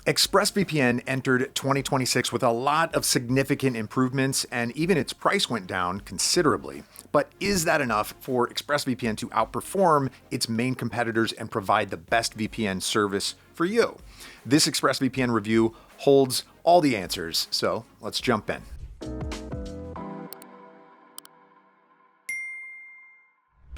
ExpressVPN entered 2026 with a lot of significant improvements, and even its price went down considerably. But is that enough for ExpressVPN to outperform its main competitors and provide the best VPN service for you? This ExpressVPN review holds all the answers, so let's jump in.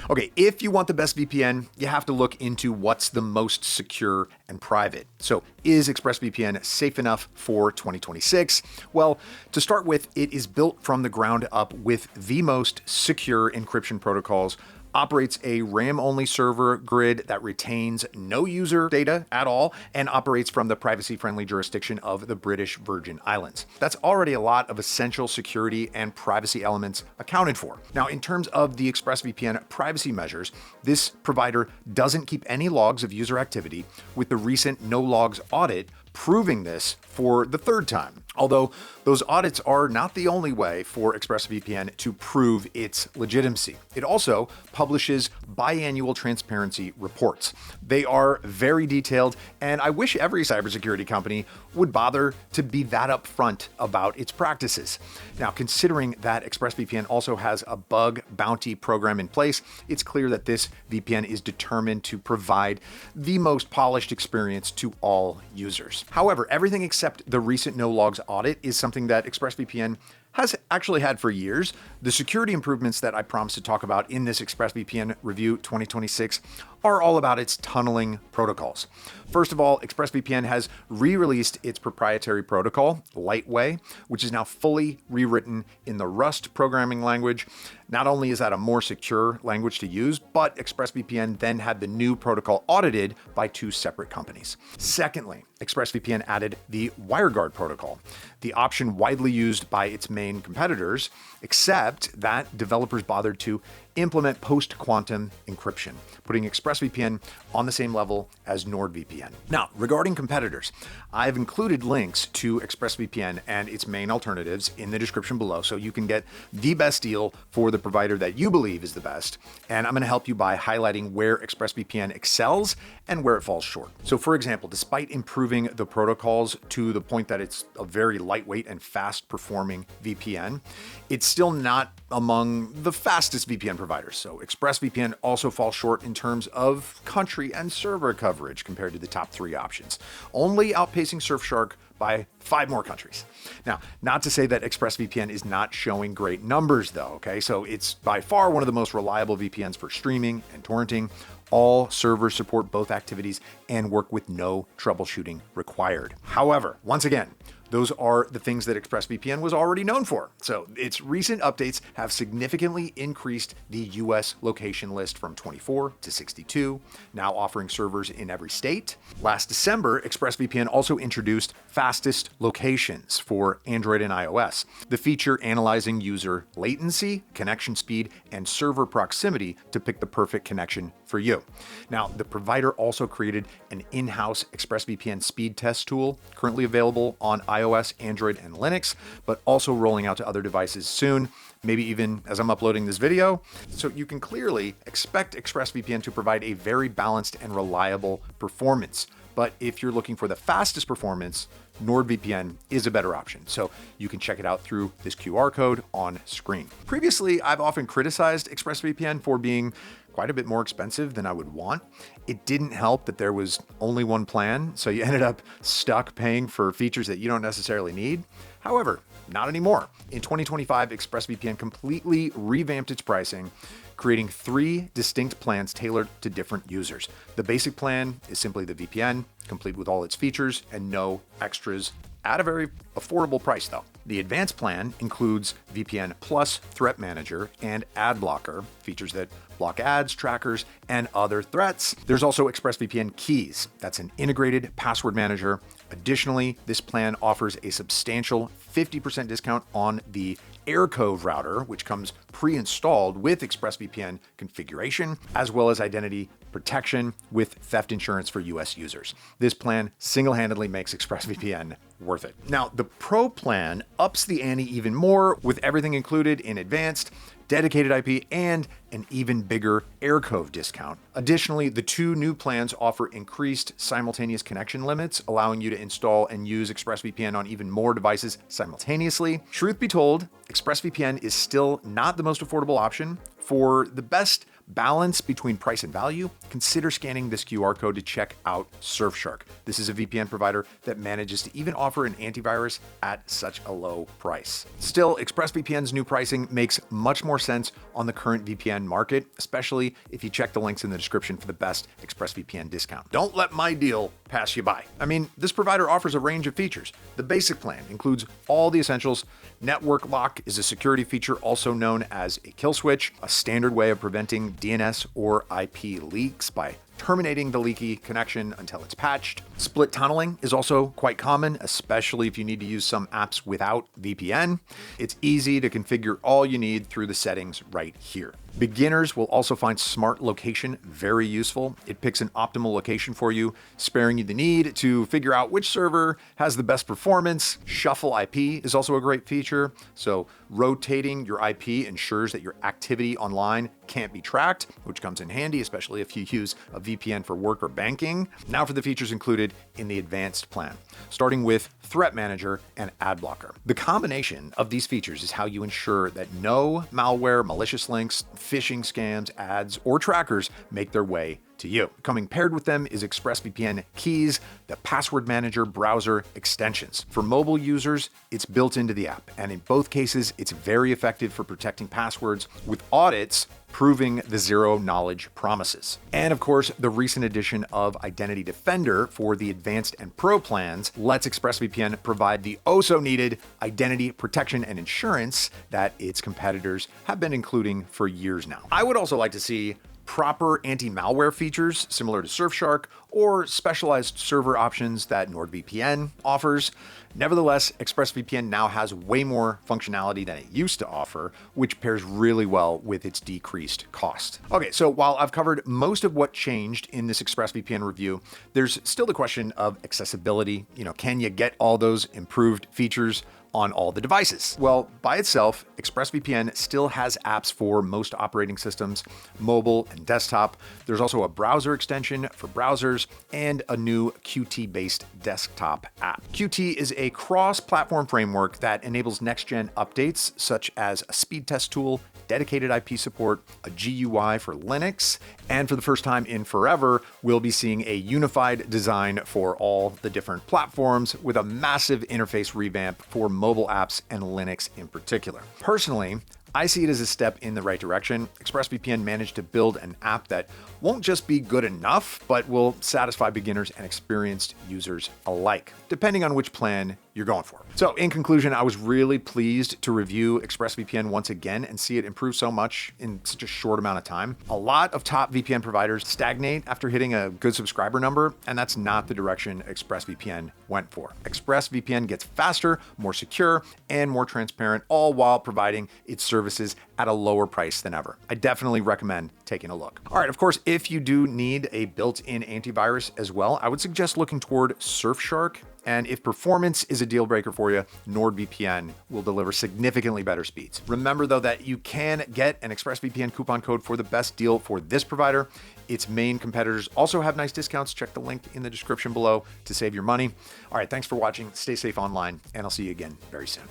Okay, if you want the best VPN, you have to look into what's the most secure and private. So is ExpressVPN safe enough for 2026? Well, to start with, it is built from the ground up with the most secure encryption protocols, operates a RAM-only server grid that retains no user data at all, and operates from the privacy-friendly jurisdiction of the British Virgin Islands. That's already a lot of essential security and privacy elements accounted for. Now, in terms of the ExpressVPN privacy measures, this provider doesn't keep any logs of user activity, with the recent no logs audit proving this for the third time. Although those audits are not the only way for ExpressVPN to prove its legitimacy. It also publishes biannual transparency reports. They are very detailed, and I wish every cybersecurity company would bother to be that upfront about its practices. Now, considering that ExpressVPN also has a bug bounty program in place, it's clear that this VPN is determined to provide the most polished experience to all users. However, everything except the recent no logs audit is something that ExpressVPN has actually had for years. The security improvements that I promised to talk about in this ExpressVPN review 2026 are all about its tunneling protocols. First of all, ExpressVPN has re-released its proprietary protocol, Lightway, which is now fully rewritten in the Rust programming language. Not only is that a more secure language to use, but ExpressVPN then had the new protocol audited by two separate companies. Secondly, ExpressVPN added the WireGuard protocol, the option widely used by its main competitors, except that developers bothered to implement post-quantum encryption, putting ExpressVPN on the same level as NordVPN. Now, regarding competitors, I've included links to ExpressVPN and its main alternatives in the description below, so you can get the best deal for the provider that you believe is the best. And I'm going to help you by highlighting where ExpressVPN excels and where it falls short. So for example, despite improving the protocols to the point that it's a very lightweight and fast performing VPN, it's still not among the fastest VPN providers. So ExpressVPN also falls short in terms of country and server coverage compared to the top three options, only outpacing Surfshark by 5 more countries. Now, not to say that ExpressVPN is not showing great numbers though, okay? So it's by far one of the most reliable VPNs for streaming and torrenting. All servers support both activities and work with no troubleshooting required. However, once again, those are the things that ExpressVPN was already known for. So its recent updates have significantly increased the US location list from 24 to 62, now offering servers in every state. Last December, ExpressVPN also introduced fastest locations for Android and iOS, the feature analyzing user latency, connection speed, and server proximity to pick the perfect connection for you. Now, the provider also created an in-house ExpressVPN speed test tool, currently available on iOS, Android, and Linux, but also rolling out to other devices soon, maybe even as I'm uploading this video. So you can clearly expect ExpressVPN to provide a very balanced and reliable performance. But if you're looking for the fastest performance, NordVPN is a better option. So you can check it out through this QR code on screen. Previously, I've often criticized ExpressVPN for being quite a bit more expensive than I would want. It didn't help that there was only one plan, so you ended up stuck paying for features that you don't necessarily need. However, not anymore. In 2025, ExpressVPN completely revamped its pricing, creating 3 distinct plans tailored to different users. The basic plan is simply the VPN, complete with all its features and no extras at a very affordable price though. The advanced plan includes VPN Plus Threat Manager and Ad Blocker, features that block ads, trackers, and other threats. There's also ExpressVPN Keys. That's an integrated password manager. Additionally, this plan offers a substantial 50% discount on the AirCove router, which comes pre-installed with ExpressVPN configuration, as well as identity protection with theft insurance for US users. This plan single-handedly makes ExpressVPN worth it. Now, the Pro plan ups the ante even more with everything included in advanced, dedicated IP, and an even bigger AirCove discount. Additionally, the 2 new plans offer increased simultaneous connection limits, allowing you to install and use ExpressVPN on even more devices simultaneously. Truth be told, ExpressVPN is still not the most affordable option. For the best balance between price and value, consider scanning this QR code to check out Surfshark. This is a VPN provider that manages to even offer an antivirus at such a low price. Still, ExpressVPN's new pricing makes much more sense on the current VPN market, especially if you check the links in the description for the best ExpressVPN discount. Don't let my deal pass you by. I mean, this provider offers a range of features. The basic plan includes all the essentials. Network lock is a security feature also known as a kill switch, a standard way of preventing DNS or IP leaks by terminating the leaky connection until it's patched. Split tunneling is also quite common, especially if you need to use some apps without VPN. It's easy to configure all you need through the settings right here. Beginners will also find smart location very useful. It picks an optimal location for you, sparing you the need to figure out which server has the best performance. Shuffle IP is also a great feature. So rotating your IP ensures that your activity online can't be tracked, which comes in handy, especially if you use a VPN for work or banking. Now for the features included in the advanced plan, starting with Threat Manager and Ad Blocker. The combination of these features is how you ensure that no malware, malicious links, phishing scams, ads, or trackers make their way to you. Coming paired with them is ExpressVPN Keys, the password manager browser extensions. For mobile users, it's built into the app, and in both cases, it's very effective for protecting passwords, with audits proving the zero-knowledge promises. And of course, the recent addition of Identity Defender for the Advanced and Pro plans lets ExpressVPN provide the oh-so-needed identity protection and insurance that its competitors have been including for years now. I would also like to see proper anti-malware features similar to Surfshark or specialized server options that NordVPN offers. Nevertheless, ExpressVPN now has way more functionality than it used to offer, which pairs really well with its decreased cost. Okay, so while I've covered most of what changed in this ExpressVPN review, there's still the question of accessibility. Can you get all those improved features on all the devices? Well, by itself, ExpressVPN still has apps for most operating systems, mobile and desktop. There's also a browser extension for browsers and a new Qt-based desktop app. Qt is a cross-platform framework that enables next-gen updates such as a speed test tool, dedicated IP support, a GUI for Linux, and for the first time in forever, we'll be seeing a unified design for all the different platforms with a massive interface revamp for mobile apps and Linux in particular. Personally, I see it as a step in the right direction. ExpressVPN managed to build an app that won't just be good enough, but will satisfy beginners and experienced users alike, depending on which plan you're going for. So in conclusion, I was really pleased to review ExpressVPN once again and see it improve so much in such a short amount of time. A lot of top VPN providers stagnate after hitting a good subscriber number, and that's not the direction ExpressVPN went for. ExpressVPN gets faster, more secure, and more transparent, all while providing its services at a lower price than ever. I definitely recommend taking a look. All right, of course, if you do need a built-in antivirus as well, I would suggest looking toward Surfshark. And if performance is a deal breaker for you, NordVPN will deliver significantly better speeds. Remember though that you can get an ExpressVPN coupon code for the best deal for this provider. Its main competitors also have nice discounts. Check the link in the description below to save your money. All right, thanks for watching. Stay safe online, and I'll see you again very soon.